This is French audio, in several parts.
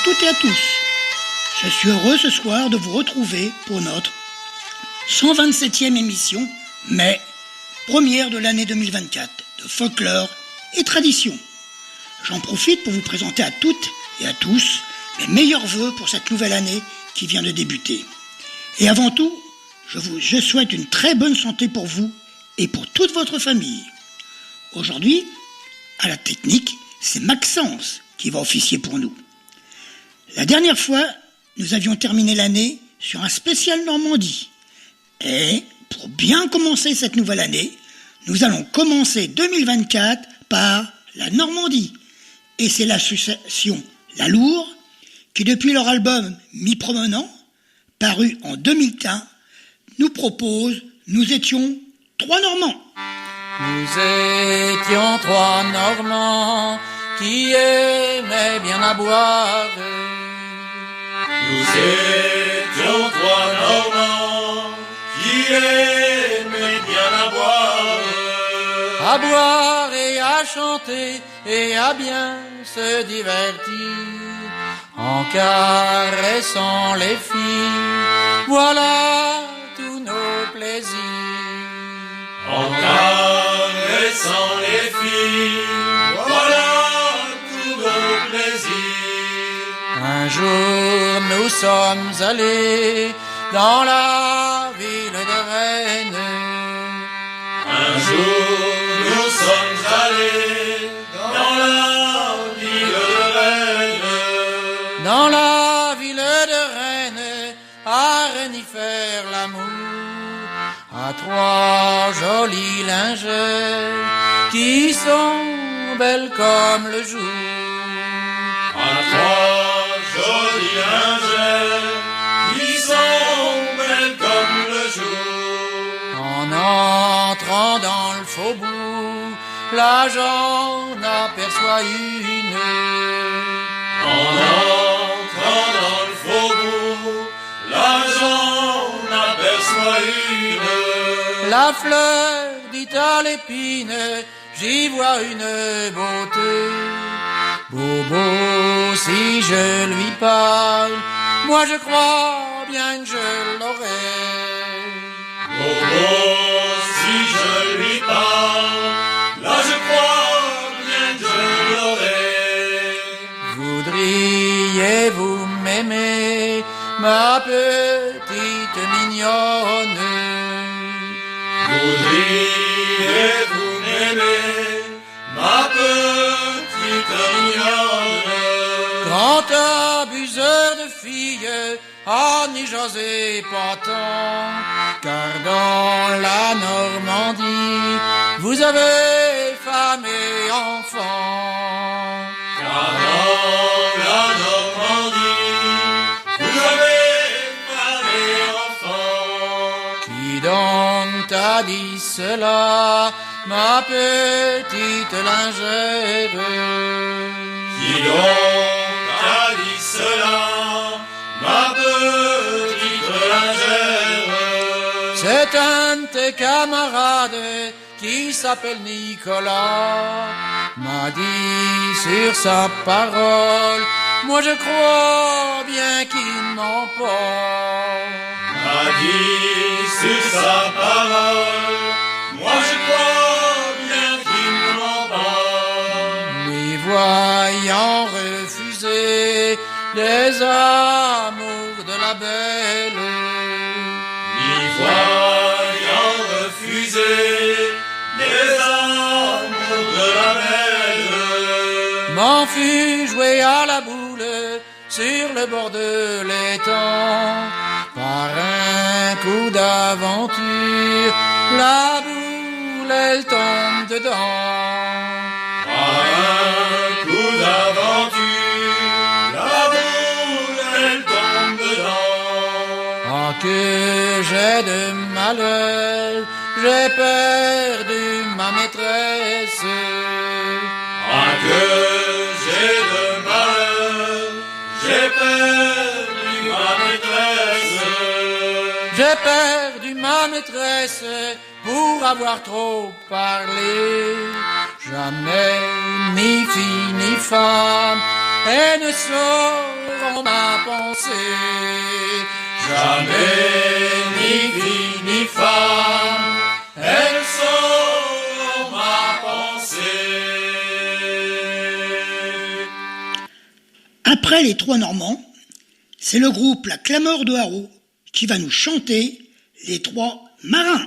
toutes et à tous. Je suis heureux ce soir de vous retrouver pour notre 127e émission, mais première de l'année 2024, de folklore et tradition. J'en profite pour vous présenter à toutes et à tous mes meilleurs vœux pour cette nouvelle année qui vient de débuter. Et avant tout, je souhaite une très bonne santé pour vous et pour toute votre famille. Aujourd'hui, à la technique, c'est Maxence qui va officier pour nous. La dernière fois, nous avions terminé l'année sur un spécial Normandie. Et pour bien commencer cette nouvelle année, nous allons commencer 2024 par la Normandie. Et c'est l'association La Loure qui, depuis leur album Mi-Promenant, paru en 2015, nous propose « Nous étions trois Normands ». Nous étions trois Normands qui aimaient bien à boire. Nous étions trois Normands qui aimaient bien à boire et à chanter et à bien se divertir en caressant les filles. Voilà tous nos plaisirs. En caressant les filles, voilà tous nos plaisirs. Un jour nous sommes allés dans la ville de Rennes. Un jour nous sommes allés dans la ville de Rennes. Dans la ville de Rennes, à Rennes y faire l'amour. À trois jolies lingères qui sont belles comme le jour. À trois jolies lingères qui sont belles comme le jour. En entrant dans le faubourg, là j'en aperçois une. En entrant dans le faubourg, là j'en aperçois une. La fleur dit à l'épine, j'y vois une beauté. Bobo, si je lui parle, moi je crois bien que je l'aurai. Bobo, si je lui parle, là je crois bien que je l'aurai. Voudriez-vous m'aimer, ma petite mignonne? Voudriez-vous m'aimer, ma petite mignonne? Grand abuseur de filles, ah n'y j'osais pas tant, car dans la Normandie, vous avez femme et enfant. Car dans la Normandie, vous avez femme et enfant. Qui donc t'a dit cela, ma petite lingère? Qui donc t'a dit cela, ma petite lingère? C'est un de tes camarades qui s'appelle Nicolas, m'a dit sur sa parole, moi je crois bien qu'il ment pas. M'a dit sur sa parole, moi je crois bien qu'il ne ment pas. Lui voyant refuser les amours de la belle, Lui voyant refuser les amours de la belle, m'en fut joué à la boule sur le bord de l'étang. Par un coup d'aventure, la boule elle tombe dedans. par un coup d'aventure, la boule elle tombe dedans. Oh que j'ai de malheur, j'ai perdu ma maîtresse. Ah que j'ai de malheur, j'ai perdu ma maîtresse. J'ai perdu ma maîtresse pour avoir trop parlé. Jamais ni fille ni femme, elles ne sauront dans ma pensée. Jamais ni fille ni femme, elles sont dans ma pensée. Après les trois Normands, c'est le groupe La Clameur de Haro qui va nous chanter Les Trois Marins.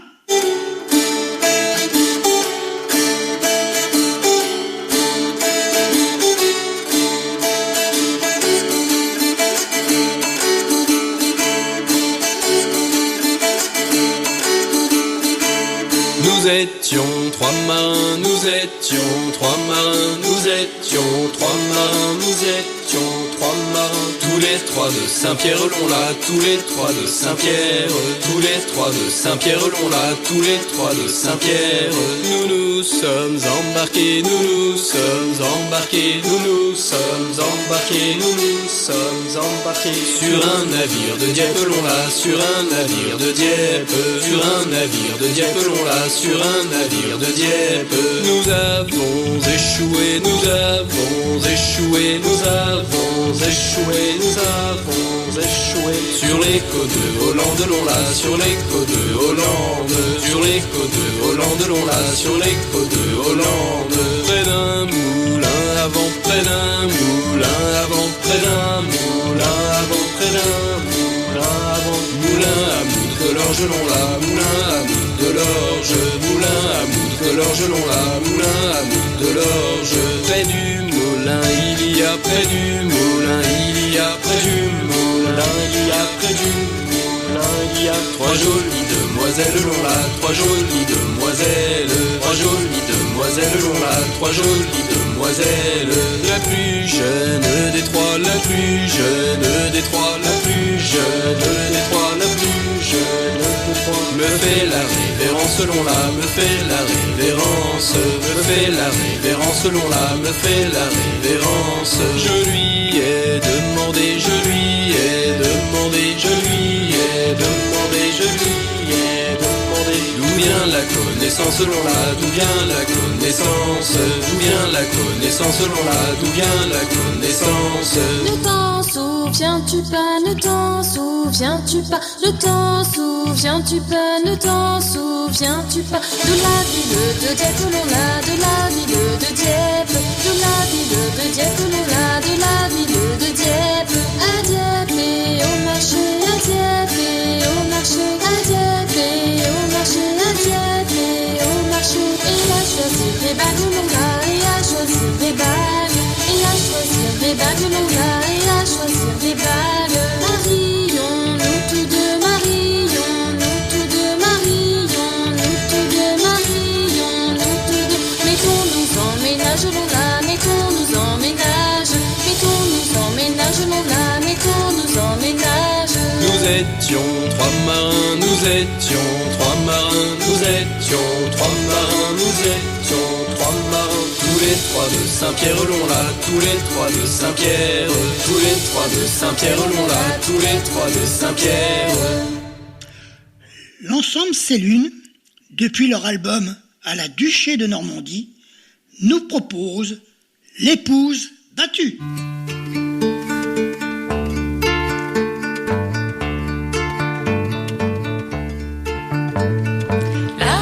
Nous étions trois marins, nous étions trois marins, nous étions trois marins, nous étions trois marins. Tous les trois de Saint-Pierre-Long-Là, tous les trois de Saint-Pierre, tous les trois de Saint-Pierre-Long-Là, tous les trois de Saint-Pierre. Nous nous sommes embarqués, nous nous sommes embarqués, nous nous sommes embarqués, nous nous sommes embarqués sur un navire de Dieppe-Long-Là, sur un navire de Dieppe, sur un navire de Dieppe-Long-Là, sur un navire de Dieppe. Nous avons échoué, nous avons échoué, nous avons échoué, nous avons échoué sur les côtes de Hollande, Long-Là, sur les côtes de Hollande, sur les côtes de Hollande, Long-Là, sur les côtes de Hollande. Près d'un moulin avant, près d'un moulin avant, près d'un moulin avant, près d'un moulin avant, moulin à moudre de l'orge Long-Là, moulin à moudre de l'orge, moulin à moudre de l'orge Long-Là, moulin à moudre de l'orge. Près du moulin il y a, près du moulin il y a, près du moulin il y a, près du moulin il y a trois jolies demoiselles Long-Là, trois jolies demoiselles, trois jolies demoiselles Long-Là, trois jolies demoiselles. La plus jeune des trois, la plus jeune des trois, la plus jeune des trois, la plus jeune des trois me fait la révérence Long-Là, me fait la révérence, me fait la révérence Long-Là, me fait la révérence. Je lui ai demandé, je lui ai demandé, je lui ai demandé, je lui ai demandé d'où vient la connaissance Long-Là, d'où vient la connaissance, d'où vient la connaissance Long-Là, d'où vient la connaissance. Ne t'en souviens-tu pas, ne t'en souviens-tu pas, ne t'en souviens-tu pas, ne t'en souviens-tu pas de la ville de Dieppe Long-Là, de la ville de Dieppe, de la ville de Dieppe Long-Là, de la ville de Dieppe. À Dieppe et au marché, à Dieppe et au marché, à Dieppe et au marché, à Dieppe et au marché. Et à choisir des bagues Long-Là, et à choisir des bagues, et à choisir des bagues Long-Là, et à choisir des bagues. Marions-nous tous deux, marions-nous tous deux, marions-nous tous deux, marions-nous tous deux. Mettons-nous en ménage Long-Là, mettons-nous en ménage, mettons-nous en ménage Long-Là, mettons-nous en ménage. Nous étions trois marins, nous étions trois marins, nous étions trois marins, nous étions trois marins. Tous les trois de Saint-Pierre-Long-Là, tous les trois de Saint-Pierre, tous les trois de Saint-Pierre-Long-Là, tous les trois de Saint-Pierre. L'ensemble C'est Lune, depuis leur album À la Duché de Normandie, nous propose L'épouse battue. La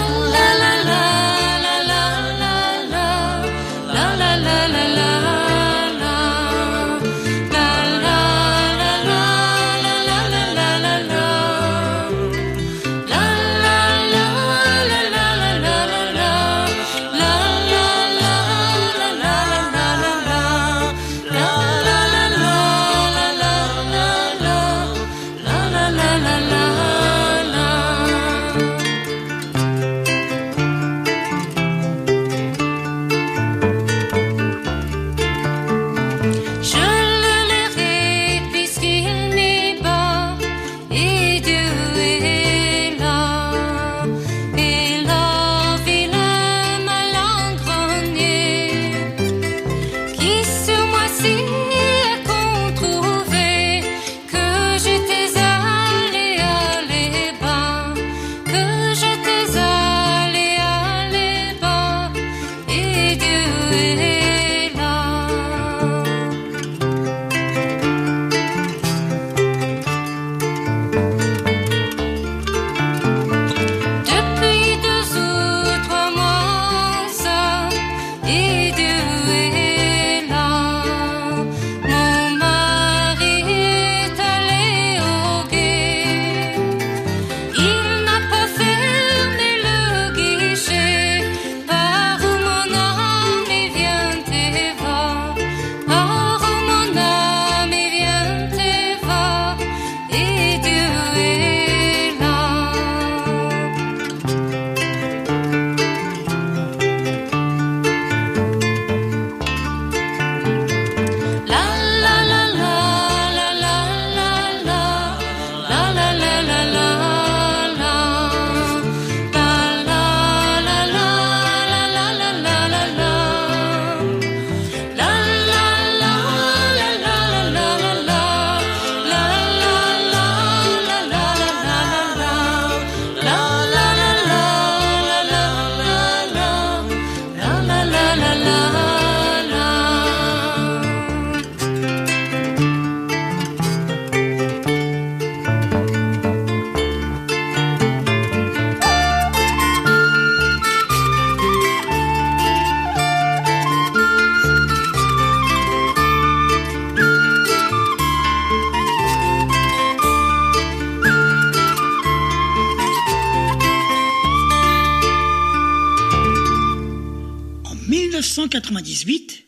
1998,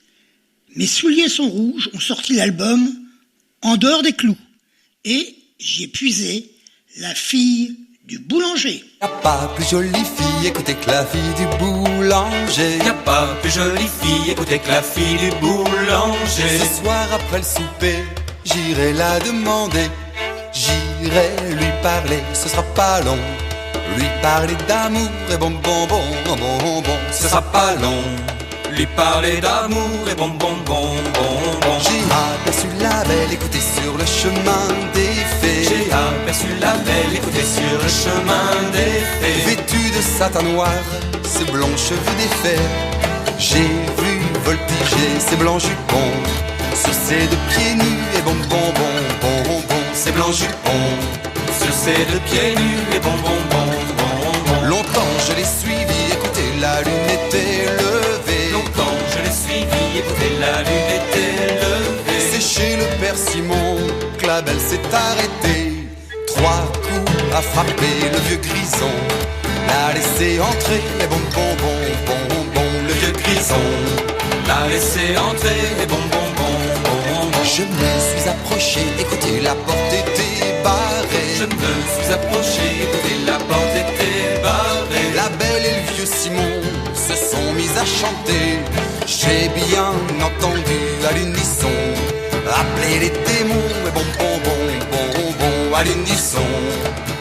Mes souliers sont rouges ont sorti l'album En dehors des clous. Et j'y ai puisé La fille du boulanger. Y'a pas plus jolie fille, écoutez que la fille du boulanger. Y'a pas plus jolie fille, écoutez que la fille du boulanger. Ce soir après le souper, j'irai la demander. J'irai lui parler, ce sera pas long. Lui parler d'amour et bon bon bon bon bon bon. Ce sera pas long. Lui parler d'amour et bon bon bon bon bon. J'ai aperçu la belle, écoutez sur le chemin des fées. J'ai aperçu la belle, écoutez sur le chemin des fées. Vêtue de satin noir, ses blonds cheveux défaits. J'ai vu voltiger ses blancs jupons sur ses deux pieds nus et bon bon bon bon bon. Ses blancs jupons sur ses deux pieds nus et bon bon bon bon bon. Longtemps je l'ai suivi, écoutez la lune était levée. Longtemps je l'ai suivi, écoutez la lune était levée. C'est chez le père Simon que la belle s'est arrêtée. 3 coups à frapper le vieux grison, l'a laissé entrer et bon bon bon bon bon. Le vieux grison l'a laissé entrer et bon bon bon bon bon. Je me suis approché, écoutez la porte était barrée. Je me suis approché, écoutez la porte était barrée. La belle et le vieux Simon se sont mis à chanter. J'ai bien entendu à l'unisson appeler les démons et bon bon bon bon bon. À l'unisson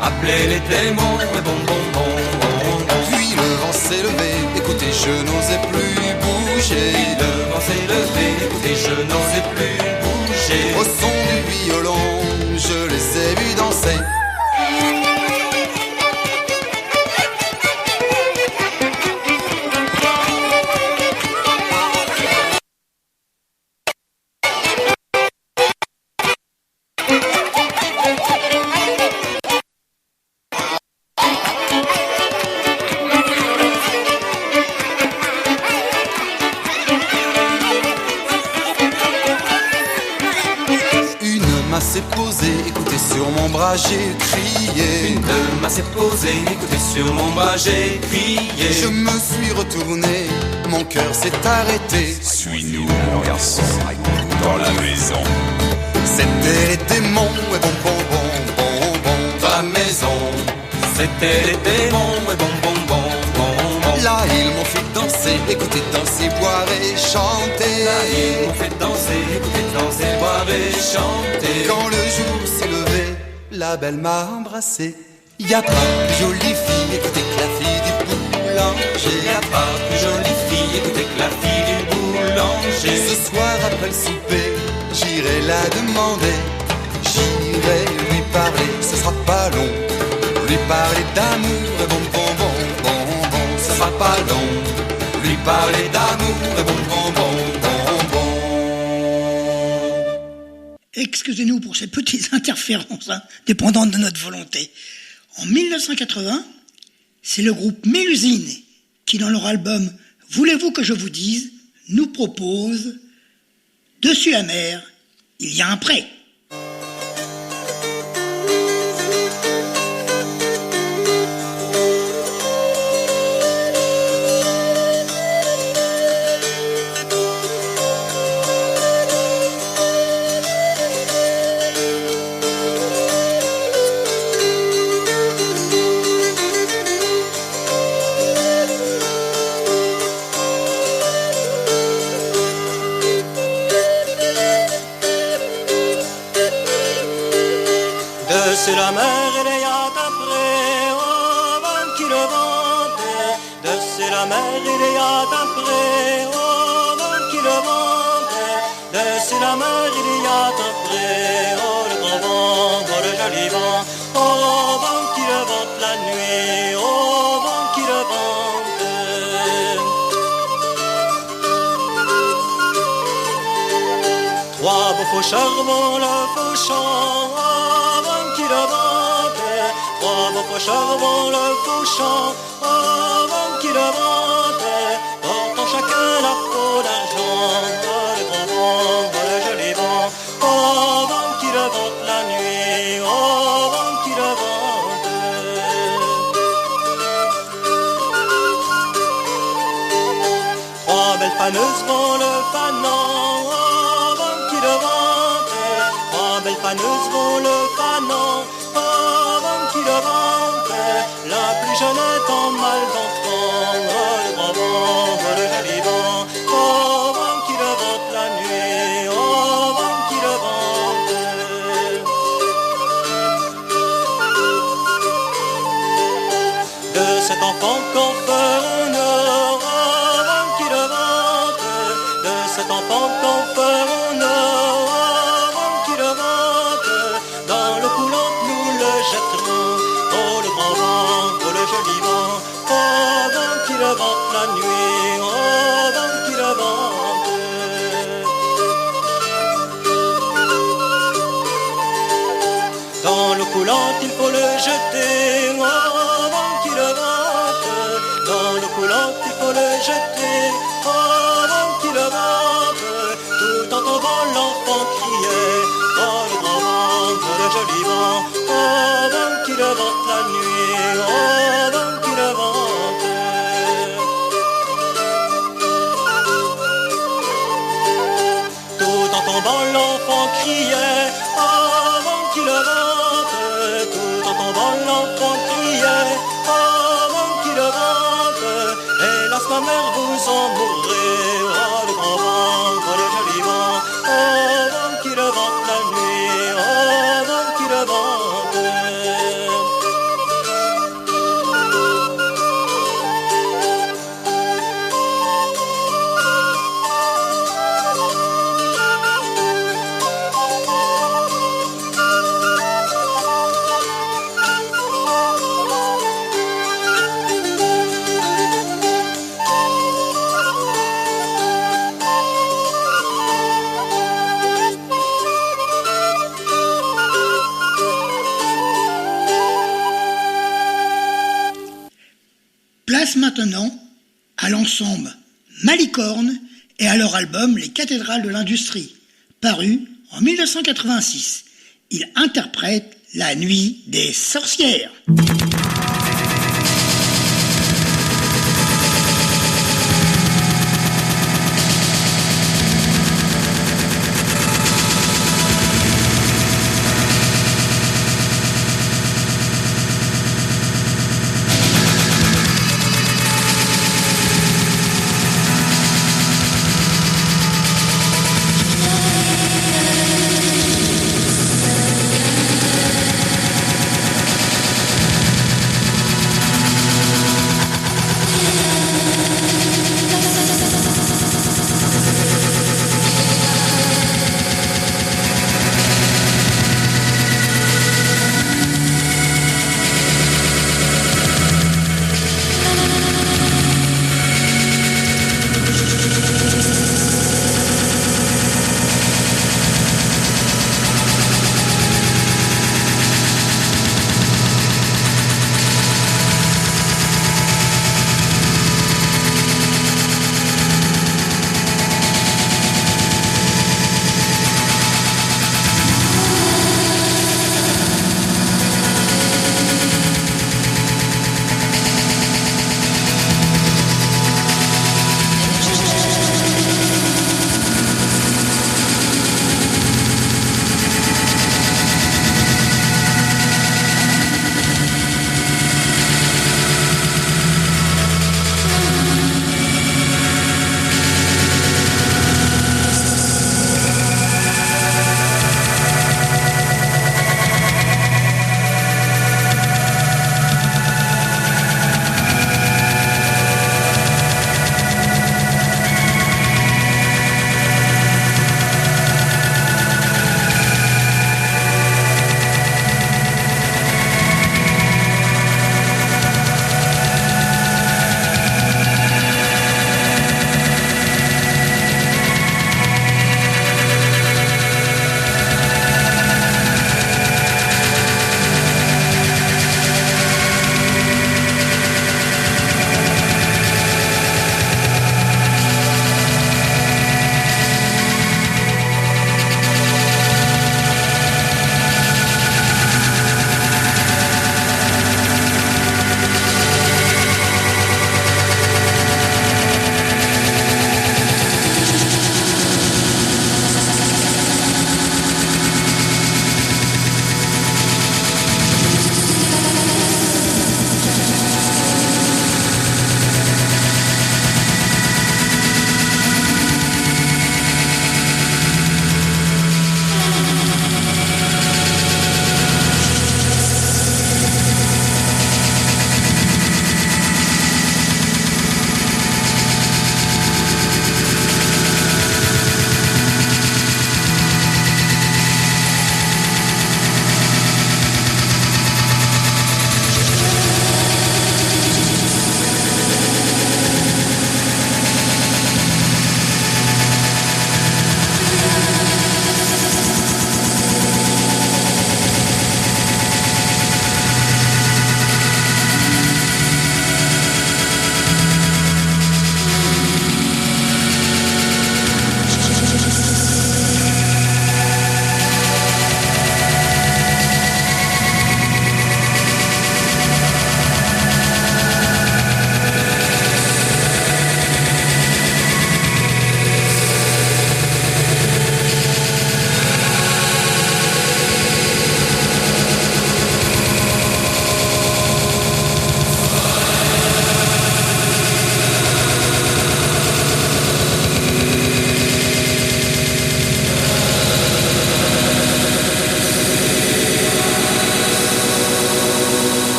appeler les démons et bon bon bon bon bon. Puis le vent s'est levé, écoutez je n'osais plus bouger. Puis le vent s'est levé, écoutez je n'osais plus bouger. Au son du violon, je les ai vus danser. J'ai crié. Une main s'est posée, écoutez sur mon bras j'ai crié. Je me suis retourné, mon cœur s'est arrêté. Suis-nous, mon garçon, dans la maison. C'était les démons et bon bon bon bon bon. Dans la maison, c'était les démons et bon bon bon bon bon. Là ils m'ont fait danser, écoutez danser, boire et chanter. Là ils m'ont fait danser, écoutez danser, boire et chanter. Quand le jour s'est levé, la belle m'a embrassé. Y'a pas plus jolie fille, écoutez que la fille du boulanger. Y'a pas plus jolie fille, écoutez que la fille du boulanger. Ce soir après le souper, j'irai la demander. J'irai lui parler, ce sera pas long. Lui parler d'amour et bon bon bon bon bon. Ce sera pas long. Lui parler d'amour et bon bon bon bon bon. Excusez-nous pour ces petites interférences, dépendantes de notre volonté. En 1980, c'est le groupe Mélusine qui, dans leur album Voulez-vous que je vous dise, nous propose Dessus la mer, il y a un pré. Dessus la mer, il y a un pré, oh, vent qui le vente. Dessus la mer, il y a un pré, oh, vent qui le vente. Dessus la mer, il y a un pré, oh, le grand vent, oh, le joli vent. Oh, vent qui le vente la nuit, oh, vent qui le vente. Trois beaux faucheurs vont le fauchant, trois beaux faucheurs vont le fauchant, avant qu'il le vente, portant chacun la peau d'argent, le grand vent, le joli vent, avant qu'il le vente la nuit, avant qu'il le vente. Trois belles faneuses vont le fanant, oh, vent qui le vente. Trois belles faneuses vont le fanant, oh, vent qui le vente. La plus jeune est en mal d'enfant, oh, le grand vent, oh, le joli vent, oh, vent qui le vente la nuit, oh, vent qui le vente. De cet enfant qu'on ferons-nous, oh, vent qui le vente. De cet enfant qu'on ferons-nous, oh, vent qui le vente. Dans le coulant nous le jetterons, oh, le grand vent, oh, le joli vent, oh, vent qui le vente la nuit, oh, vent qui le vente. Dans l'eau coulante il faut le jeter, oh, vent qui le vente. Dans l'eau coulante il faut le jeter, oh, vent qui le vente. Tout en tombant l'enfant criait, oh, le grand vent, oh, le joli vent, oh, vent qui le vente la nuit, oh, vent qui le vente. Tout en tombant l'enfant criait, oh, vent qui le vente. Tout en tombant l'enfant criait, oh, vent qui le vente. Hélas ma mère vous en mourrez, oh, le grand vent, oh, le joli vent, oh, vent qui le vente la nuit, oh, vent qui le vente. Place maintenant à l'ensemble Malicorne et à leur album Les Cathédrales de l'Industrie, paru en 1986. Ils interprètent La Nuit des Sorcières.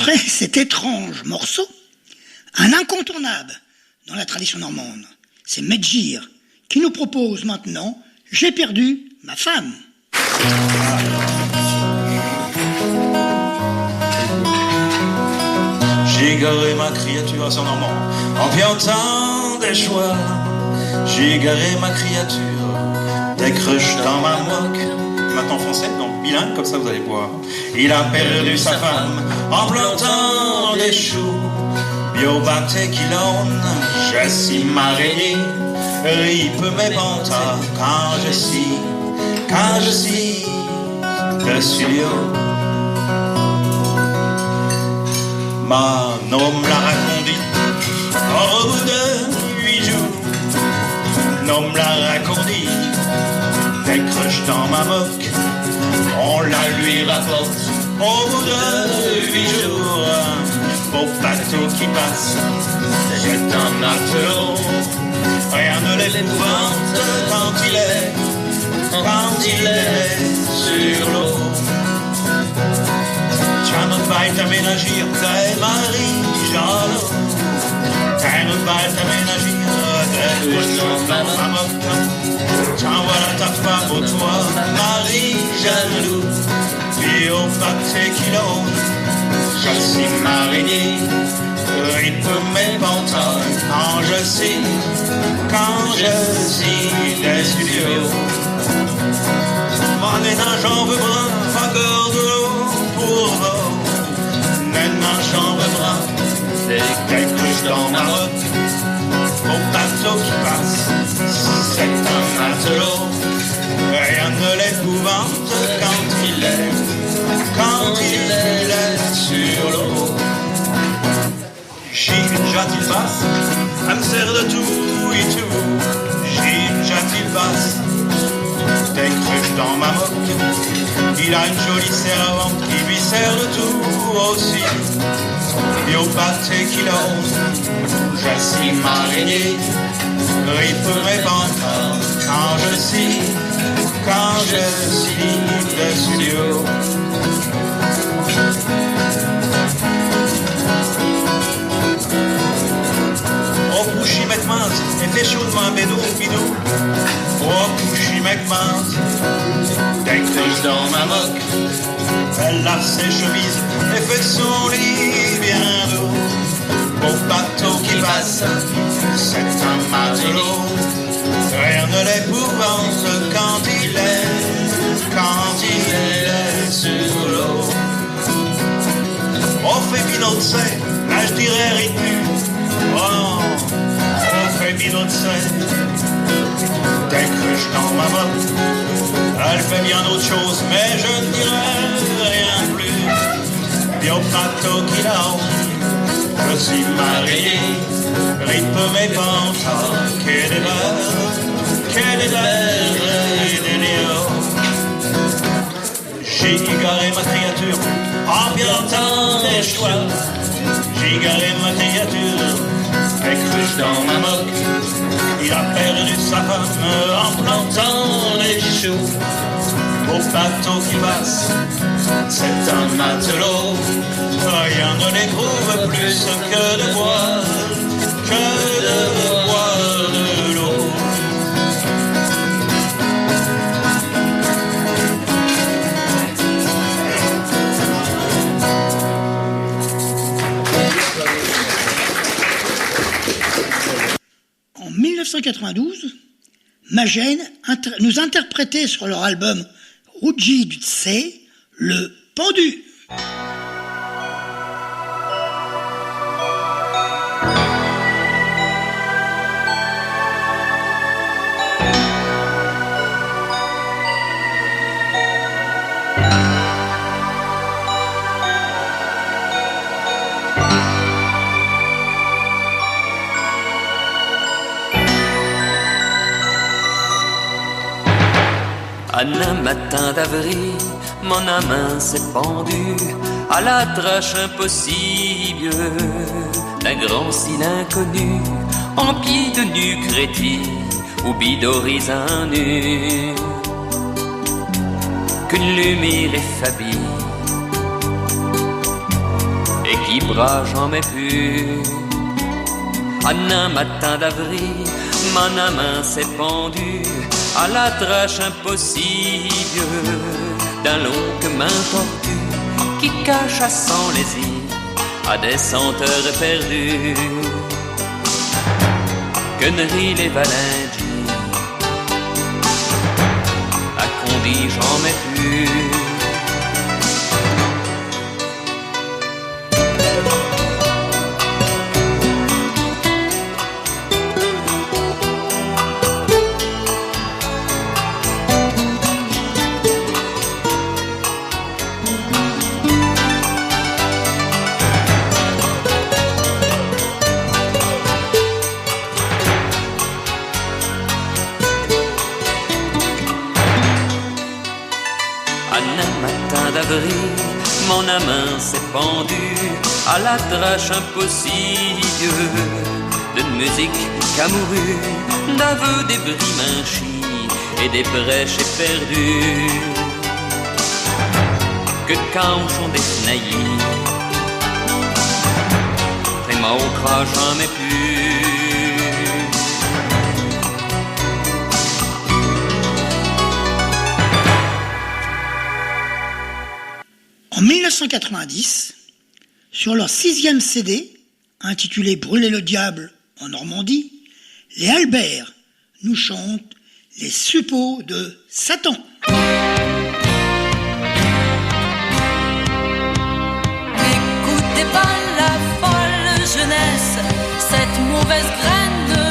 Après cet étrange morceau, un incontournable dans la tradition normande, c'est Medjir qui nous propose maintenant « J'ai perdu ma femme ». J'ai garé ma créature à son normand en piantant des choix. J'ai garé ma créature des cruches dans ma moque. Maintenant français, donc bilingue, comme ça vous allez voir. Il a perdu sa femme en plantant des choux. Biobate kilone, je suis marinier. Rip mes pantas quand je suis de studio. Ma homme l'a raconté au bout de 8 jours. L'homme l'a raconté des cruches dans ma moque. On la lui rapporte au bout de 8 jours. Beau bateau qui passe, c'est un matelot. Rien ne l'épouvante quand il est sur l'eau. Tiens, ne pas t'aménagir, t'es Marie-Jalo. Tiens, ne pas t'aménagir, t'es dans ma moque. Tiens, voilà ta femme au toit, Marie-Jalo. Puis au pâté kilo, je suis marinier. Il peut mes pantalons quand je suis des studios. Mon ménage veut brun, encore de l'eau pour vous. Ménage veut brun, des cruches dans ma moque. Au bateau qui passe, c'est un matelot. Rien ne l'épouvante quand il est sur l'eau. Ginjat il passe, elle me sert de tout et tout. Ginjat il passe, des cruches dans ma moque. Il a une jolie servante qui lui sert de tout aussi. Et au pâté qu'il ose, je suis marinier. Rip mes pantalons quand je suis de studio. Pushy McMahon, et fait chaud devant un bédou, bidou. Oh, Pushy McMahon, des cruches dans ma moque. Elle lave ses chemises et fait son lit bien doux. Au bateau qui passe, c'est un matelot. Rien ne l'épouvante quand il est sur l'eau. On fait Pinot de sel, là je dirais rythme. Oh, on fait Pinot de sel, des cruches dans ma moque. Elle fait bien autre chose, mais je ne dirai rien plus. Puis au bateau qui l'a, je suis marié. Rythme mes pantalons, que des verres et des lions. J'ai égaré ma créature en pilotant des choix. J'ai égaré ma créature, des cruches dans ma moque. Il a perdu sa femme en plantant les choux. Au bateau qui passe, c'est un matelot. Rien ne l'éprouve plus que de boire de l'eau. En 1992, Magène nous interprétait sur leur album Ruggi du Tse, le pendu. Un matin d'avril, mon amant s'est pendu à la trache impossible d'un grand cil inconnu, en pied de nu crétin ou bidorise un nu, qu'une lumière effabile et petits bras j'en mets plus. Un matin d'avril, ma main s'est pendue à la tâche impossible d'un long chemin tordu qui cache à sans lésir à des senteurs perdues. Conneries les Valentines, à Condy j'en mets plus. Mon main s'est pendue à la tâche impossible d'une musique qu'amourue, d'aveux des bris minchis et des brèches éperdues. Que quand on défnaillit, les mots crachent jamais plus. En 1990, sur leur 6e CD, intitulé Brûler le diable en Normandie, les Albert nous chantent les suppôts de Satan. N'écoutez pas la folle jeunesse, cette mauvaise graine de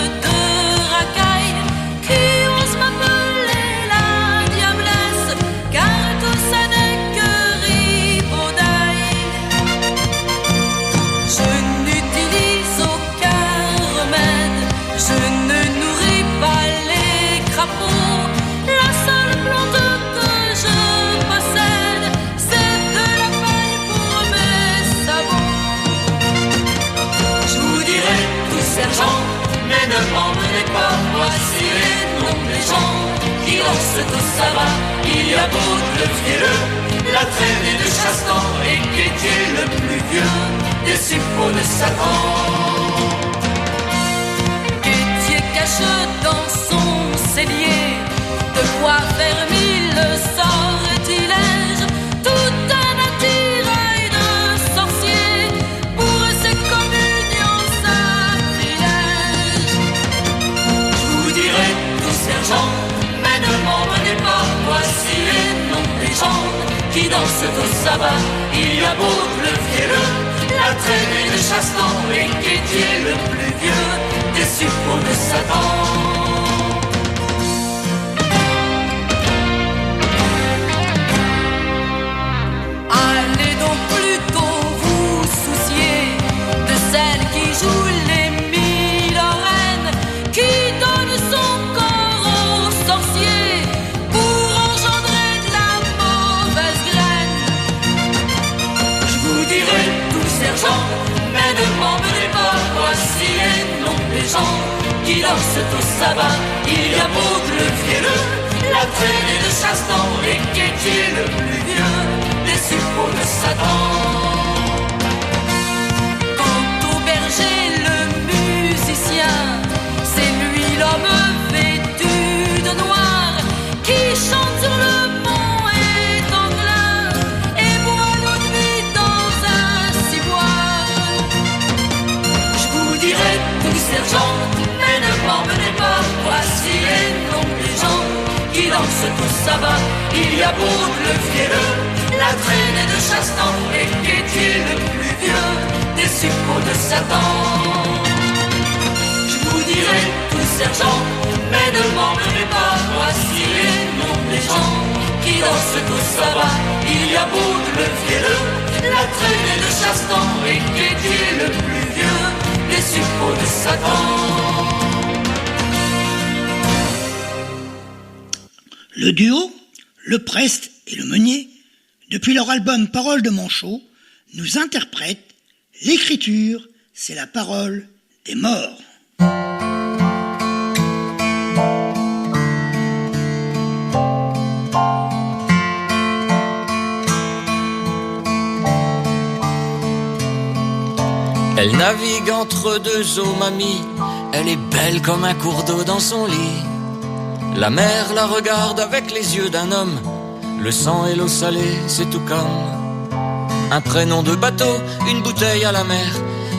racaille qui ose m'appeler la diablesse, car tout ça n'est que ribaudaille. Je n'utilise aucun remède, je ne nourris pas les crapauds. La seule plante que je possède, c'est de la paille pour mes sabots. Je vous dirai tout sergent, mais ne m'emmenez pas, voici les noms des gens qui lancent tout ça va. Il y a beau le fielleux, la traînée de Chastan, et Kétier le plus vieux des suppôts de Satan. Kétier cache dans son cellier de quoi faire 1000 sortilèges, tout un attirail de sorciers pour ces communions sacrilèges. Je vous dirai tout sergent, mais ne m'emmenez pas, voici les noms des gens qui dansent au sabbat. Il y a beau le fielleux, la traînée de Chastan, et Kétier le plus vieux des suppôts de Satan. Allez donc plutôt vous soucier de celle qui joue les Milorènes, qui donne son corps aux sorciers pour engendrer de la mauvaise graine. Je vous dirai tout sergent, mais ne m'emmenez pas, voici les noms des gens qui dansent au sabbat. Il y a beau le fielleux, la traînée de Chastan, et Kétier le plus vieux des suppôts de Satan. Quant au berger, le musicien, c'est lui l'homme vêtu de noir qui chante sur le mont Étanglin et boit l'eau de nuit dans un ciboire. Je vous dirai tout sergent, mais ne m'emmenez pas, voici les noms des gens qui dansent tout sabbat. Il y a beau le fielleux, la traînée de Chastan, et Kétier le plus vieux des suppôts de Satan. Je vous dirai tout sergent, mais ne m'emmenez pas, voici les noms des gens qui dansent au sabbat. Il y a beau le fielleux, la traînée de Chastan, et Kétier le plus vieux des suppôts de Satan. Le duo, le Prest et le Meunier, depuis leur album Paroles de Manchot, nous interprètent l'écriture, c'est la parole des morts. Elle navigue entre deux eaux, mamie. Elle est belle comme un cours d'eau dans son lit. La mer la regarde avec les yeux d'un homme. Le sang et l'eau salée, c'est tout comme un prénom de bateau, une bouteille à la mer.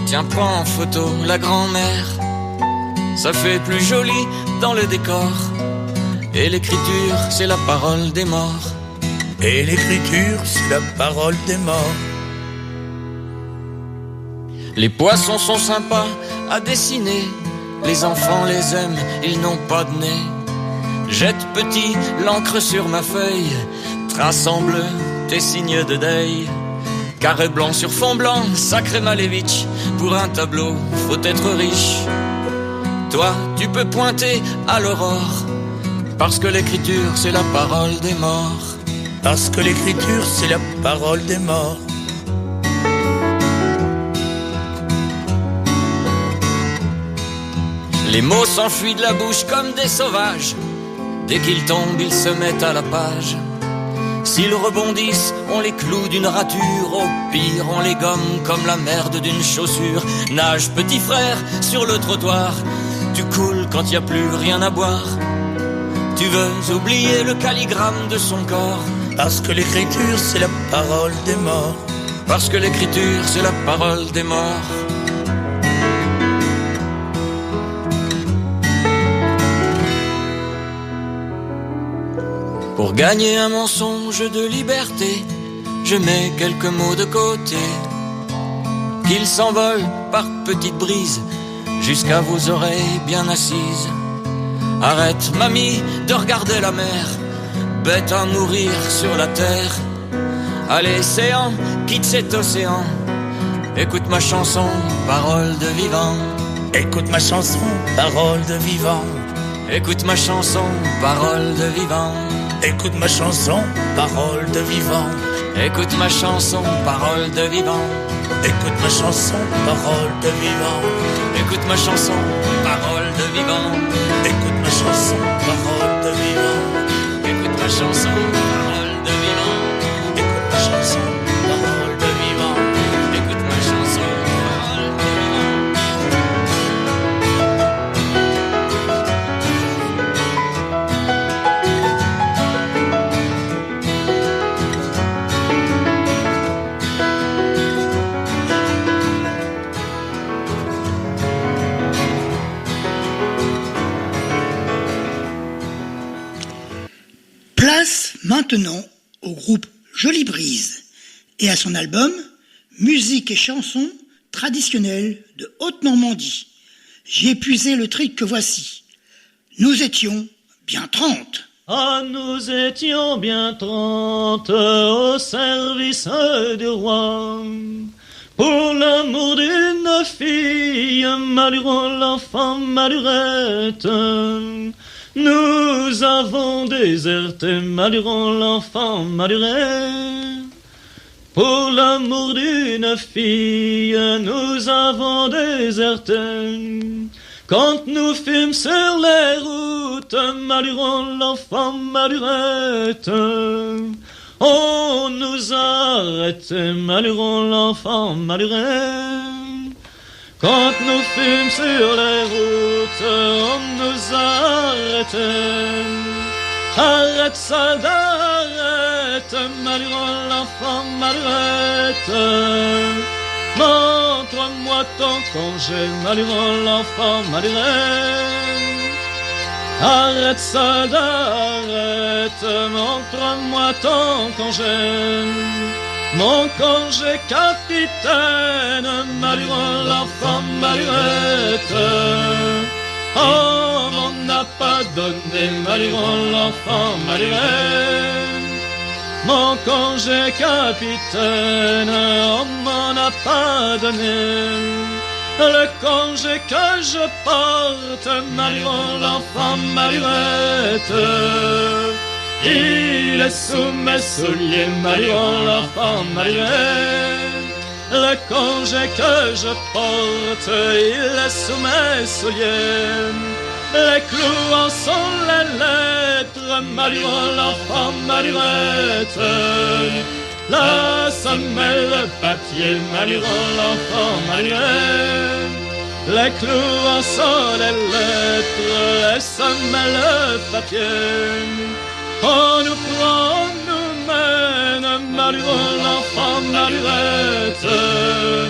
Tiens, prends en photo la grand-mère. Ça fait plus joli dans le décor. Et l'écriture, c'est la parole des morts. Et l'écriture, c'est la parole des morts. Les poissons sont sympas à dessiner. Les enfants les aiment, ils n'ont pas de nez. Jette petit l'encre sur ma feuille. Trace en bleu tes signes de deuil. Carré blanc sur fond blanc, sacré Malevitch. Pour un tableau, faut être riche. Toi, tu peux pointer à l'aurore. Parce que l'écriture, c'est la parole des morts. Parce que l'écriture, c'est la parole des morts. Les mots s'enfuient de la bouche comme des sauvages. Dès qu'ils tombent, ils se mettent à la page. S'ils rebondissent, on les cloue d'une rature. Au pire, on les gomme comme la merde d'une chaussure. Nage, petit frère, sur le trottoir. Tu coules quand y a plus rien à boire. Tu veux oublier le calligramme de son corps. Parce que l'écriture, c'est la parole des morts. Parce que l'écriture, c'est la parole des morts. Pour gagner un mensonge de liberté, je mets quelques mots de côté. Qu'ils s'envolent par petites brises jusqu'à vos oreilles bien assises. Arrête, mamie, de regarder la mer, bête à mourir sur la terre. Allez, séant, quitte cet océan. Écoute ma chanson, parole de vivant. Écoute ma chanson, parole de vivant. Écoute ma chanson, parole de vivant. Écoute ma chanson, parole de vivant. Écoute ma chanson, parole de vivant. Écoute ma chanson, parole de vivant. Écoute ma chanson, parole de vivant. Écoute ma chanson, parole de vivant. Écoute ma chanson, parole de vivant. Écoute ma chanson, parole de vivant. Écoute ma chanson, parole de vivant. Place maintenant au groupe Jolie Brise et à son album Musique et chansons traditionnelles de Haute-Normandie. J'ai épuisé le trick que voici. Nous étions bien 30. Ah, nous étions bien 30 au service du roi. Pour l'amour d'une fille, malheureux l'enfant malheurette. Nous avons déserté, malheureux l'enfant malheureux. Pour l'amour d'une fille, nous avons déserté. Quand nous fûmes sur les routes, malheureux l'enfant malheurette. On nous a arrêtés, malheureux l'enfant malheureux. Quand nous fûmes sur les routes, on nous a arrêtés. Arrête, soldat, arrête, malheureux l'enfant malheurette. Montre-moi ton congé, malheureux l'enfant malheureux. Arrête, soldat, arrête, montre-moi ton congé. Mon congé capitaine, malheureux l'enfant malheurette. Oh, m'en n'a pas donné, malheureux l'enfant malheureux. Mon congé capitaine, on m'en a pas donné. Le congé que je porte, malheureux l'enfant malheurette. Il est sous mes souliers, malheureux l'enfant malheureux. Le congé que je porte, il est sous mes souliers. Les clous en sont les lettres, malheureux l'enfant malheurette. La semelle, le papier, malheureux l'enfant malheureux. Les clous en sont les lettres, les semelles, le papier. On nous prend, on nous mène, malheureux l'enfant malheureux.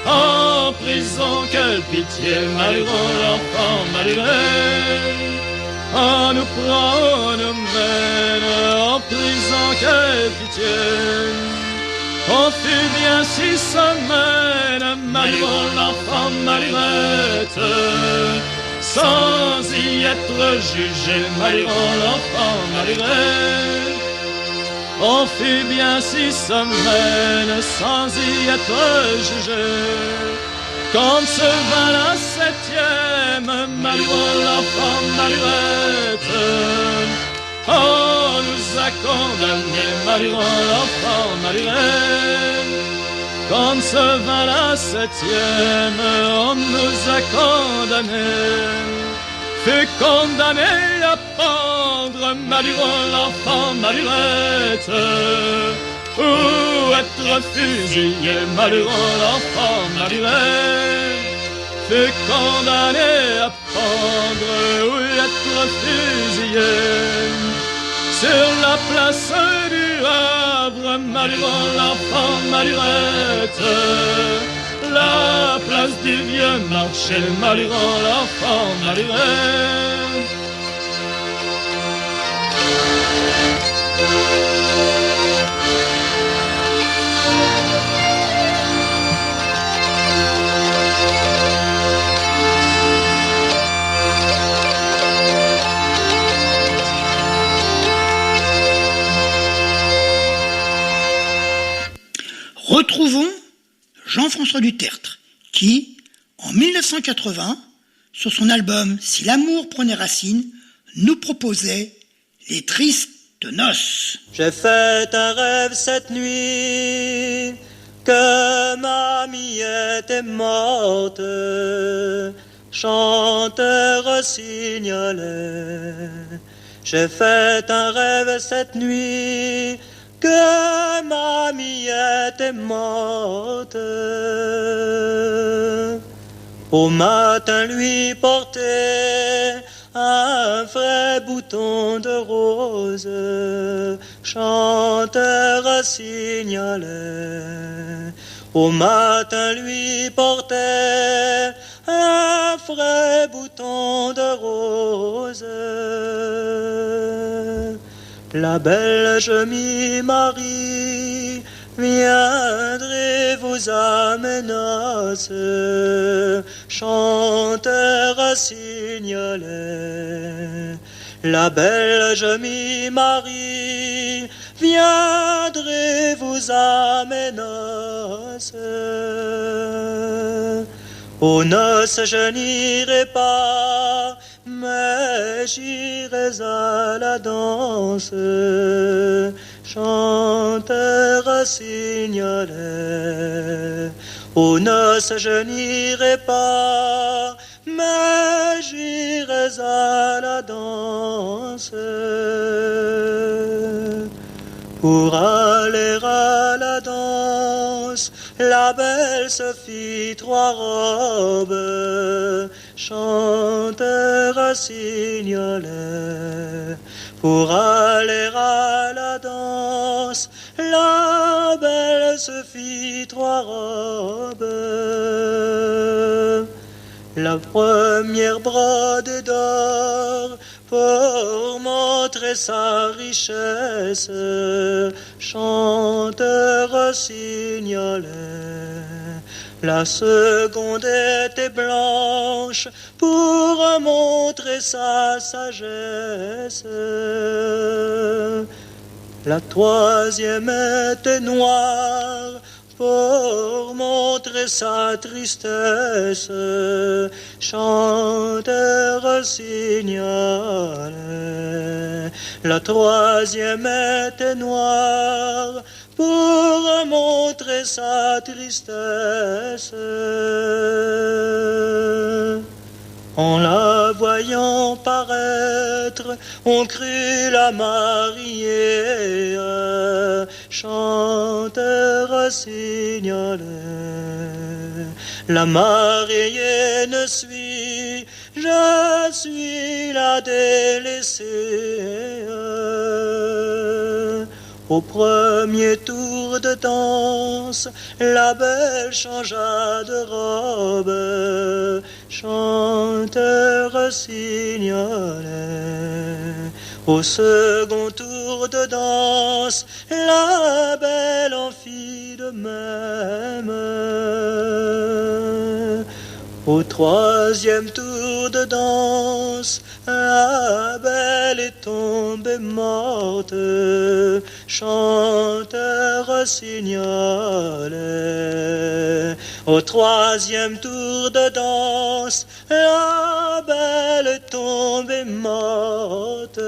En prison, quelle pitié, malheureux l'enfant malheureux. On nous prend, on nous mène, en prison, quelle pitié. On fut bien 6 semaines, malheureux l'enfant malheureux, sans y être jugé, malheureux l'enfant malheureux. On fut bien 6 semaines, sans y être jugé. Quand se vint la 7e, malheureux l'enfant malheureux, on nous a condamnés, malheureux l'enfant malheureux. Quand se vint la 7e, on nous a condamnés. Fut condamné à pendre, malheureux l'enfant malheureux, ou être fusillé, malheureux l'enfant malheureux. Fut condamné à pendre, ou être fusillé. Sur la place du Havre, malheureux l'enfant malheureux, la place du vieux marché, malheureux l'enfant malheureux. Retrouvons Jean-François Dutertre, qui, en 1980, sur son album « Si l'amour prenait racine », nous proposait Les tristes noces. J'ai fait un rêve cette nuit, que mamie était morte, chanteur signalait. J'ai fait un rêve cette nuit, que mamie était morte. Au matin lui portait un vrai bouton de rose, chanteur signalait. Au matin lui portait un vrai bouton de rose. La belle je m'y marie, viendrez vous à mes noces, chanteur signalait. La belle je m'y marie, viendrez vous à mes noces. Aux noces je n'irai pas, mais j'irai à la danse, chanteur signalait. Aux noces je n'irai pas, mais j'irai à la danse. Pour aller à la danse, la belle se fit 3 robes, chanteur signalait. Pour aller à la danse, la belle se fit 3 robes. La première brodée d'or pour montrer sa richesse, chanteur signalait. La seconde était blanche pour montrer sa sagesse. La troisième était noire pour montrer sa tristesse, chanteur signalait. La troisième était noire pour montrer sa tristesse. En la voyant paraître, on crut la marier, chanteur signalé. La mariée suis, je suis la délaissée. Au premier tour de danse, la belle changea de robe, chanteur signalé. Au second tour de danse, la belle en fit de même. Au troisième tour de danse, la belle est tombée morte, chanteur signalé. Au troisième tour de danse, la belle est tombée morte.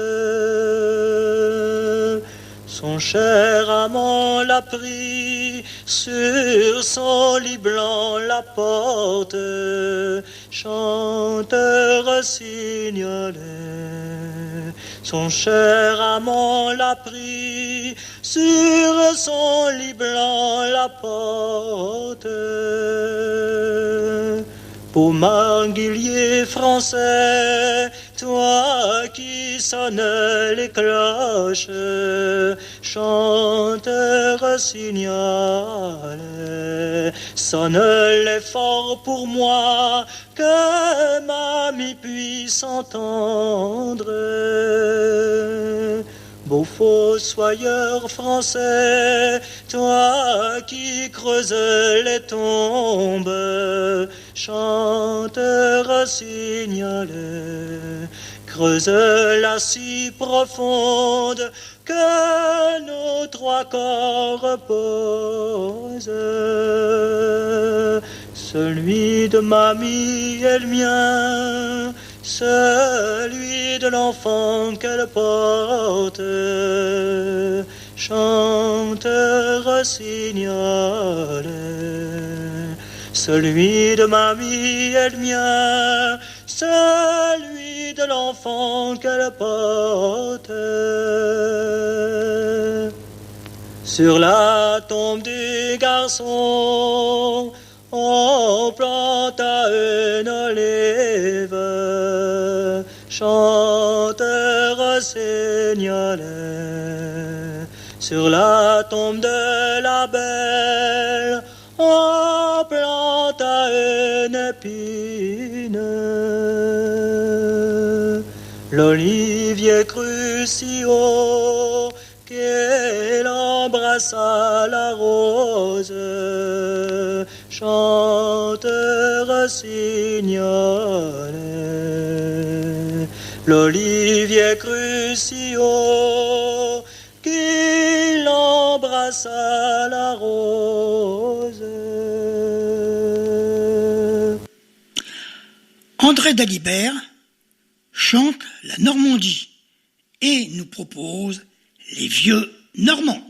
Son cher amant l'a pris, sur son lit blanc la porte, chanteur signalé. Son cher amant l'a pris, sur son lit blanc la porte. Beau marguilier français, toi qui sonnes les cloches, chanteur signalé, sonne-les fort pour moi, que mamie puisse entendre. Beau fossoyeur français, toi qui creuses les tombes, chanteur signalé, creuse-la si profonde que nos trois corps reposent. Celui de mamie et le mien, celui de l'enfant qu'elle porte, chanteur signalé. Celui de mamie et le mien, celui de l'enfant qu'elle porte. Sur la tombe du garçon, on planta une olive, chanteur signalé. Sur la tombe de la belle, on planta une épine. L'olivier crut si haut qu'elle embrassa la rose, chanteur signalé. L'olivier crut si haut qu'il embrassa la rose. André Dalibert chante la Normandie et nous propose les vieux Normands.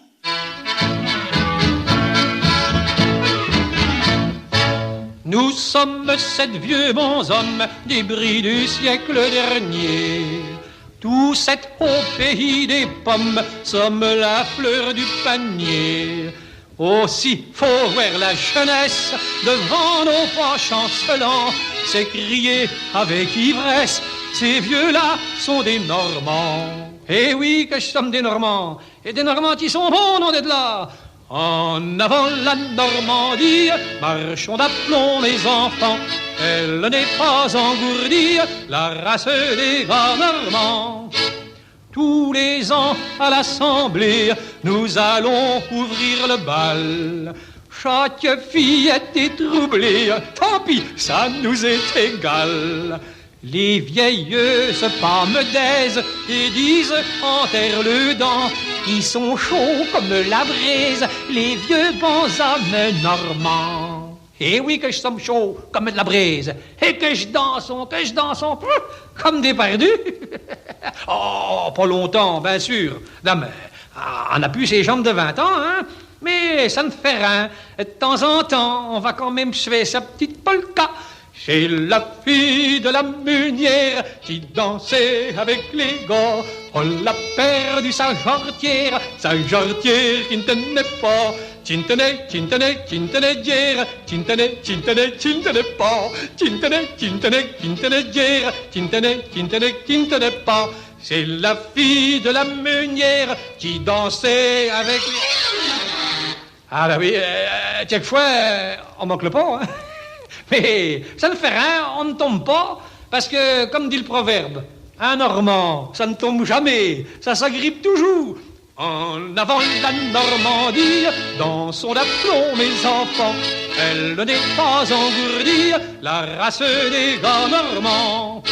Nous sommes sept vieux bons hommes, débris du siècle dernier. Tous sept au pays des pommes, sommes la fleur du panier. Aussi faut voir la jeunesse devant nos pas chancelants, s'écrier avec ivresse, ces vieux-là sont des Normands. Eh oui que je sommes des Normands, et des Normands qui sont bons, nom de là. En avant la Normandie, marchons d'aplomb les enfants, elle n'est pas engourdie, la race des grands Normands. Tous les ans à l'Assemblée, nous allons ouvrir le bal. Chaque fillette est troublée, tant pis, ça nous est égal. Les vieilles se palmedèsent et disent enterre le dent. Ils sont chauds comme la braise, les vieux bons hommes normands. Eh oui que je suis chaud comme de la braise, et que je danse comme des perdus. Oh, pas longtemps, bien sûr. Dame, on n'a plus ses jambes de 20 ans, hein. Mais ça ne fait rien. De temps en temps, on va quand même se faire sa petite polka. C'est la fille de la meunière qui dansait avec les gars. On l'a perdu sa jarretière qui ne tenait pas. Qui ne tenait guère, qui ne tenait pas. Qui ne tenait guère, qui ne tenait pas. C'est la fille de la meunière qui dansait avec les... Ah bah oui, quelquefois, on manque le pas, hein. Mais ça ne fait rien, on ne tombe pas, parce que, comme dit le proverbe, un Normand, ça ne tombe jamais, ça s'agrippe toujours. En avant la Normandie, dans son aplomb, mes enfants, elle n'est pas engourdie, la race des gars normands.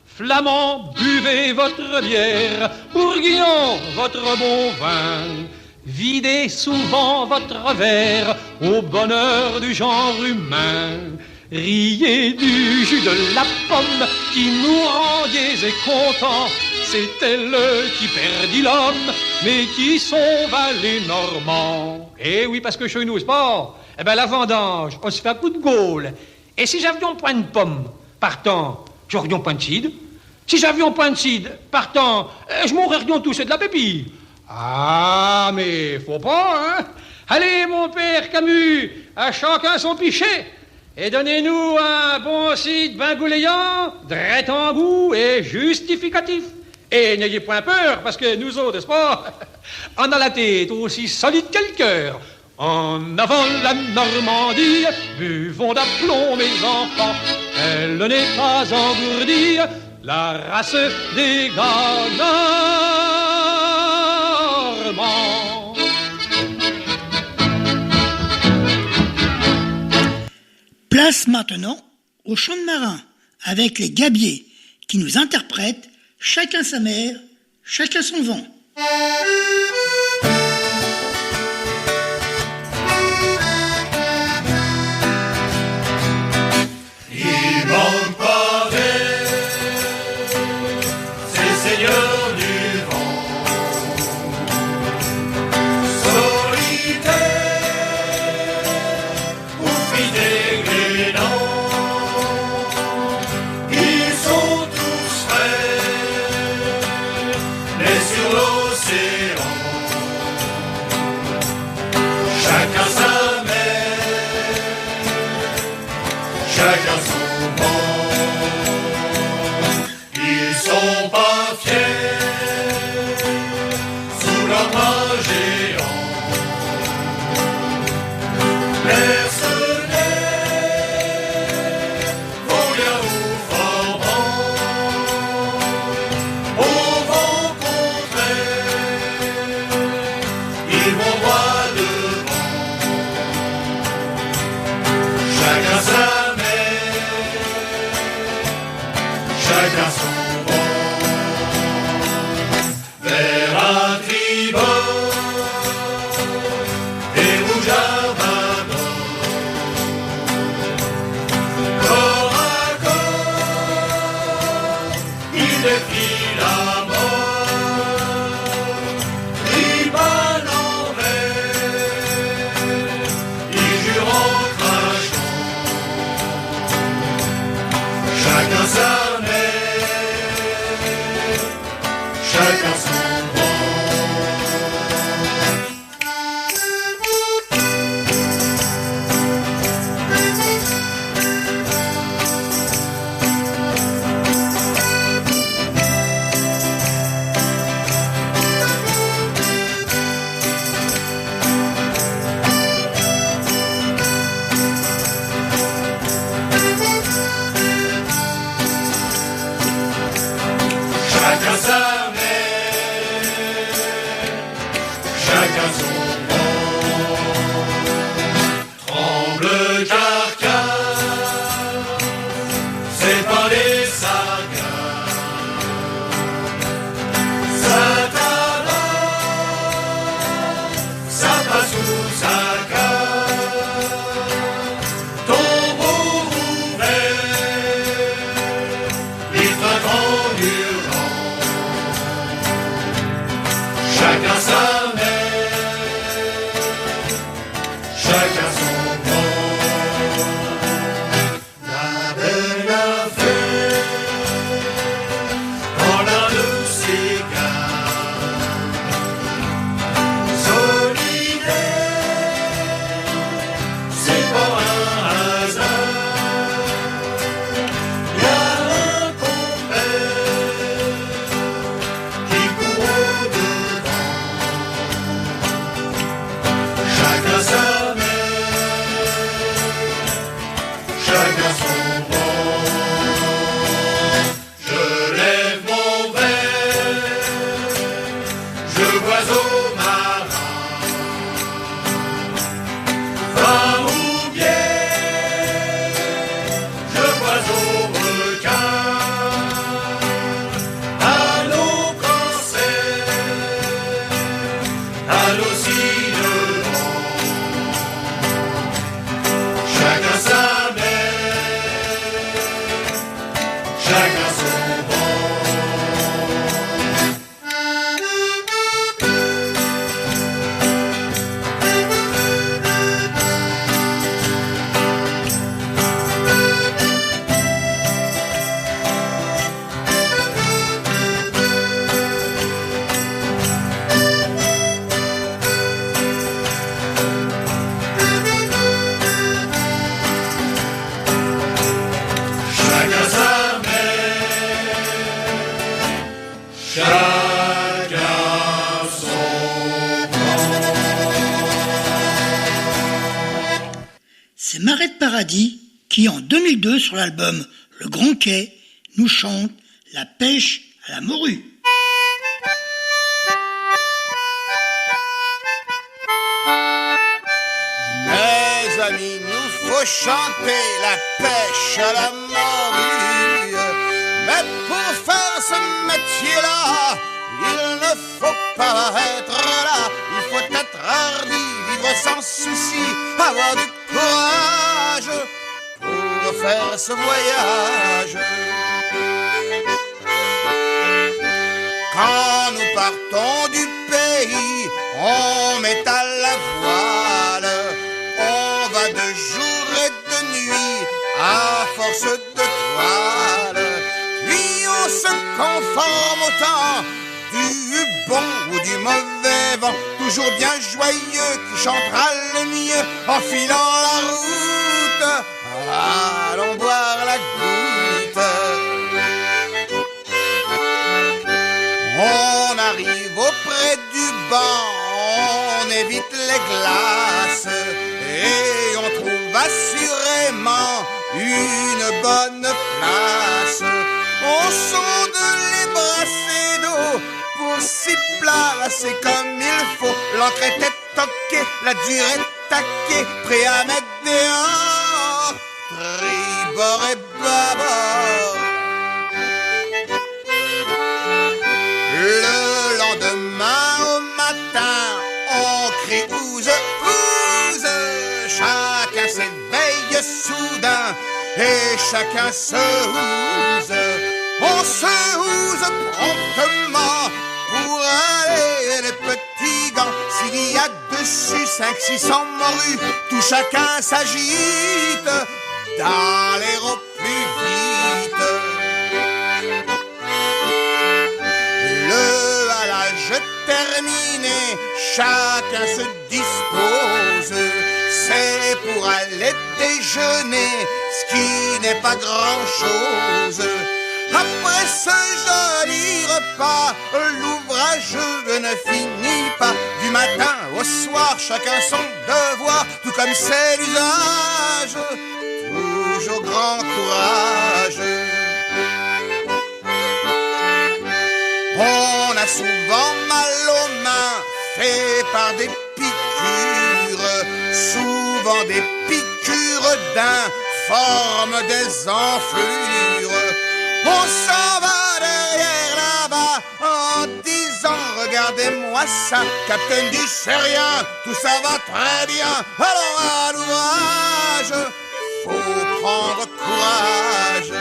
Flamands, buvez votre bière, Bourguignons, votre bon vin. Videz souvent votre verre au bonheur du genre humain. Riez du jus de la pomme qui nous rendiez et contents. C'est elle qui perdit l'homme, mais qui sauva les Normands. Eh oui, parce que chez nous, c'est pas. Eh ben, la vendange, on se fait un coup de gaule. Et si j'avions point de pomme, partant, j'aurions point de cidre. Si j'avions point de cidre, partant, je mourrions tous de la pépille. Ah, mais faut pas, hein? Allez, mon père Camus, à chacun son pichet, et donnez-nous un bon cidre bien goulayant, drette en goût et justificatif. Et n'ayez point peur, parce que nous autres, n'est-ce pas, on a la tête aussi solide que le cœur. En avant la Normandie, buvons d'aplomb, mes enfants, elle n'est pas engourdie, la race des gars normands. Place maintenant au chant de marin, avec les gabiers, qui nous interprètent chacun sa mère, chacun son vent. Il manque pas ces seigneurs du vent, solitaires ou fidèles grénants, ils sont tous frères, nés sur l'océan, chacun sa mère, chacun son vent. Ils sont pas fiers sous leur bras géant, mercenaires, vont bien ou fort au vent contraire, ils vont droit devant, chacun sa mère, Paradis qui, en 2002, sur l'album Le Grand Quai, nous chante La pêche à la morue. Mes amis, nous faut chanter la pêche à la morue. Mais pour faire ce métier-là, il ne faut pas être là. Il faut être hardi, vivre sans souci, avoir du courage pour faire ce voyage. Quand nous partons du pays, on met à la voile. On va de jour et de nuit à force de toile. Puis on se conforme au temps du bon ou du mauvais vent. Toujours bien joyeux qui chantera le mieux en filant la route. Allons boire la goutte. On arrive auprès du banc, on évite les glaces et on trouve assurément une bonne place. On sonde les brassées d'eau pour s'y placer comme il faut. L'encre est toquée, la dure est taquée, prêt à mettre dehors, tribord et bâbord. Le lendemain au matin, on crie ouze, ouze. Chacun s'éveille soudain et chacun se houze. On se houze promptement pour aller les petits gants. S'il y a dessus 500-600 morues, tout chacun s'agite d'aller au plus vite. Le halage terminé, chacun se dispose. C'est pour aller déjeuner, ce qui n'est pas grand-chose. Après ce joli repas, l'ouvrage ne finit pas. Du matin au soir, chacun son devoir, tout comme c'est l'usage. Toujours grand courage. On a souvent mal aux mains, fait par des piqûres. Souvent des piqûres d'informes des enflures. On s'en va derrière là-bas en disant regardez-moi ça, capitaine dit c'est rien, tout ça va très bien. Allons à l'ouvrage, faut prendre courage.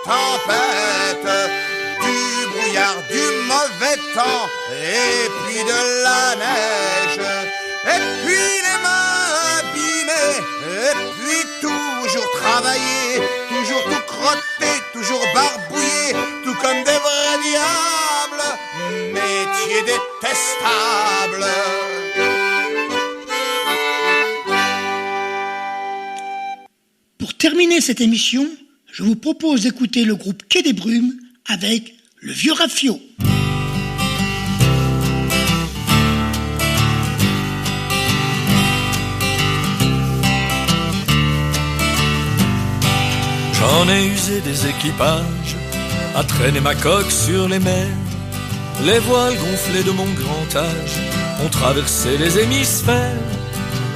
Tempête, du brouillard, du mauvais temps, et puis de la neige, et puis les mains abîmées, et puis toujours travailler, toujours tout crotter, toujours barbouiller, tout comme des vrais diables, métier détestable. Pour terminer cette émission, je vous propose d'écouter le groupe Quai des Brumes avec Le Vieux Raffio. J'en ai usé des équipages à traîner ma coque sur les mers. Les voiles gonflées de mon grand âge ont traversé les hémisphères.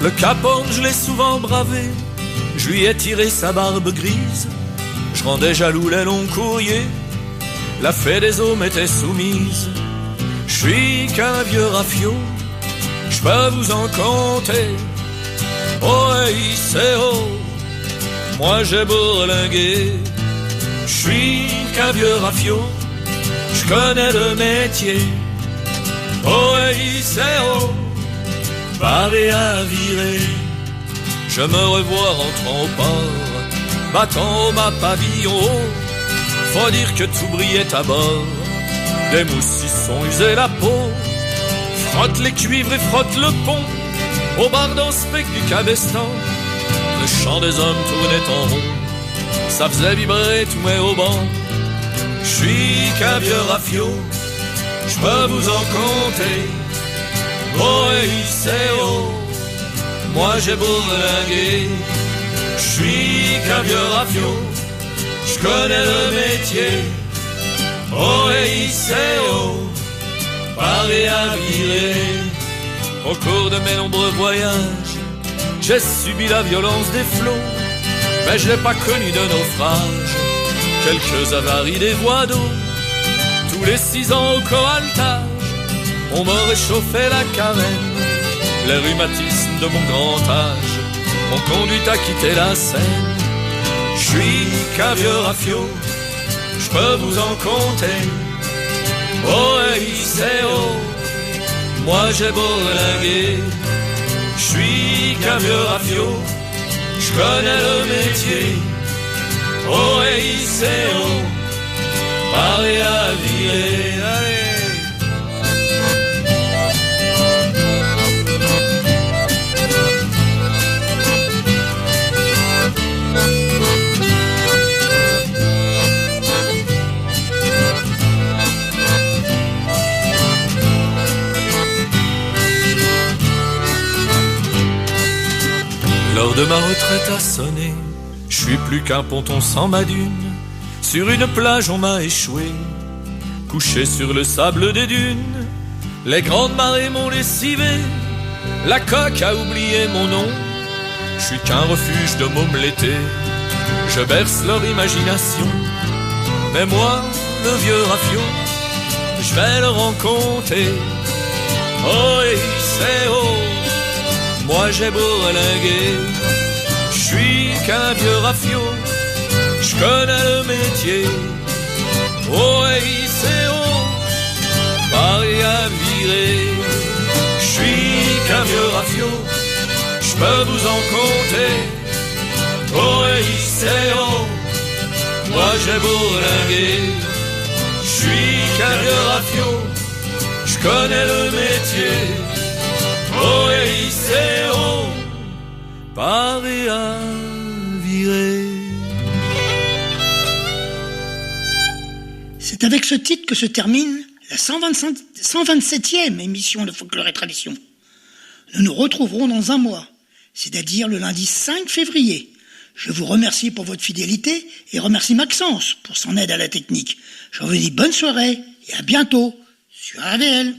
Le Cap Horn, je l'ai souvent bravé, je lui ai tiré sa barbe grise. Je rendais jaloux les longs courriers, la fée des eaux m'était soumise. Je suis qu'un vieux raffio, je peux vous en compter. Oh hey, c'est oh, moi j'ai bourlingué. Je suis qu'un vieux raffio, je connais le métier. Oh, Hélicéo, Paris à virer. Je me revois rentrant au port, battant au mât pavillon haut. Faut dire que tout brillait à bord. Des moussissons usaient la peau. Frotte les cuivres et frotte le pont. Au bar d'un spec du cabestan, le chant des hommes tournait en rond. Ça faisait vibrer tous mes haubans. J'suis qu'un vieux rafio, j'peux vous en compter. Oh, Hélicéo, moi j'ai bourlingué. J'suis qu'un vieux rafio, j'connais le métier. Oh, Hélicéo, Paris à virer. Au cours de mes nombreux voyages, j'ai subi la violence des flots, mais je n'ai pas connu de naufrage. Quelques avaries des voies d'eau, tous les 6 ans au coaltage, on m'a réchauffé la carène. Les rhumatismes de mon grand âge m'ont conduit à quitter la Seine. Je suis qu'un vieux rafio, je peux vous en compter. Oh, Hélicéo, moi j'ai bourlingué. Je suis qu'un vieux rafio, je connais le métier. Oh, Hélicéo, Paris à virer. Allez. L'heure de ma retraite a sonné, je suis plus qu'un ponton sans ma dune. Sur une plage on m'a échoué, couché sur le sable des dunes. Les grandes marées m'ont lessivé, la coque a oublié mon nom. Je suis qu'un refuge de mômes l'été, je berce leur imagination. Mais moi, le vieux rafio, je vais le rencontrer. Oh, Hélicéo, moi j'ai bourlingué. Je suis qu'un vieux rafio, je connais le métier. Oh, Hélicéo, Paris à virer. Je suis qu'un vieux rafio, je peux vous en compter. Oh, Hélicéo, moi j'ai bourlingué. Je suis qu'un vieux rafio, je connais le métier. Oh, Hélicéo, Paris à virer. C'est avec ce titre que se termine la 127e émission de Folklore et Tradition. Nous nous retrouverons dans un mois, c'est-à-dire le lundi 5 février. Je vous remercie pour votre fidélité et remercie Maxence pour son aide à la technique. Je vous dis bonne soirée et à bientôt sur AVL.